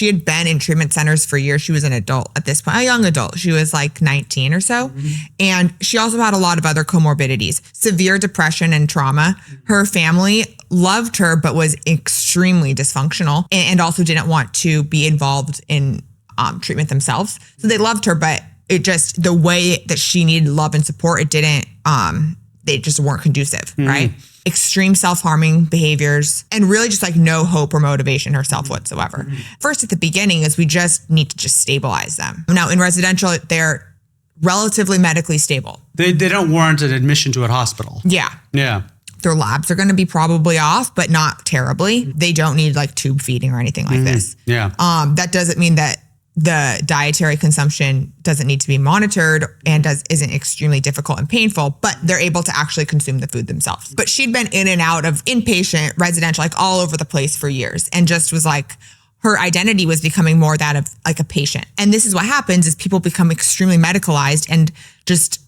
she had been in treatment centers for years. She was an adult at this point, a young adult. She was like 19 or so. And she also had a lot of other comorbidities, severe depression and trauma. Her family loved her, but was extremely dysfunctional and also didn't want to be involved in treatment themselves. So they loved her, but it just, the way that she needed love and support, it didn't, they just weren't conducive, right? Extreme self-harming behaviors and really just like no hope or motivation herself whatsoever. First, at the beginning is we just need to just stabilize them. Now in residential, they're relatively medically stable. They don't warrant an admission to a hospital. Yeah. Their labs are going to be probably off, but not terribly. They don't need like tube feeding or anything like this. That doesn't mean that the dietary consumption doesn't need to be monitored and isn't extremely difficult and painful, but they're able to actually consume the food themselves. But she'd been in and out of inpatient, residential, like all over the place for years, and just was like, her identity was becoming more that of like a patient. And this is what happens is people become extremely medicalized and just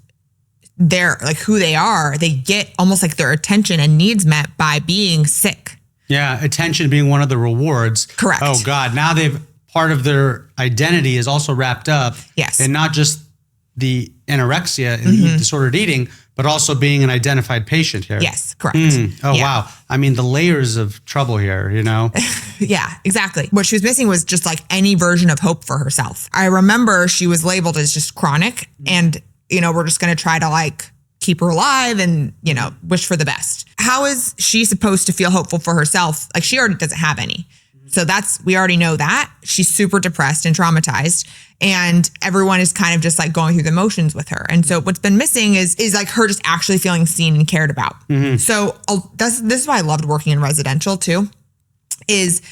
they're like who they are. They get almost like their attention and needs met by being sick. Yeah, attention being one of the rewards. Correct. Oh God, now part of their identity is also wrapped up. Yes. And not just the anorexia and the disordered eating, but also being an identified patient here. Yes, correct. Wow. I mean, the layers of trouble here, you know? Yeah, exactly. What she was missing was just like any version of hope for herself. I remember she was labeled as just chronic and, you know, we're just going to try to like keep her alive and, you know, wish for the best. How is she supposed to feel hopeful for herself? Like she already doesn't have any. So we already know that. She's super depressed and traumatized and everyone is kind of just like going through the motions with her. And so what's been missing is like her just actually feeling seen and cared about. So this is why I loved working in residential too, is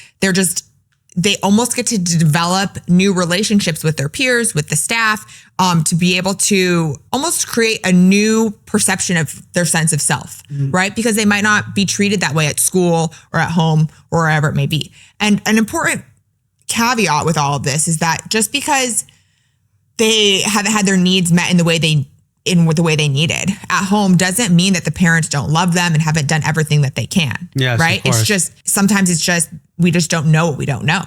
they almost get to develop new relationships with their peers, with the staff, to be able to almost create a new perception of their sense of self, right? Because they might not be treated that way at school or at home or wherever it may be. And an important caveat with all of this is that just because they haven't had their needs met in the way they needed at home doesn't mean that the parents don't love them and haven't done everything that they can. Yes, right? It's just, sometimes it's just, we just don't know what we don't know.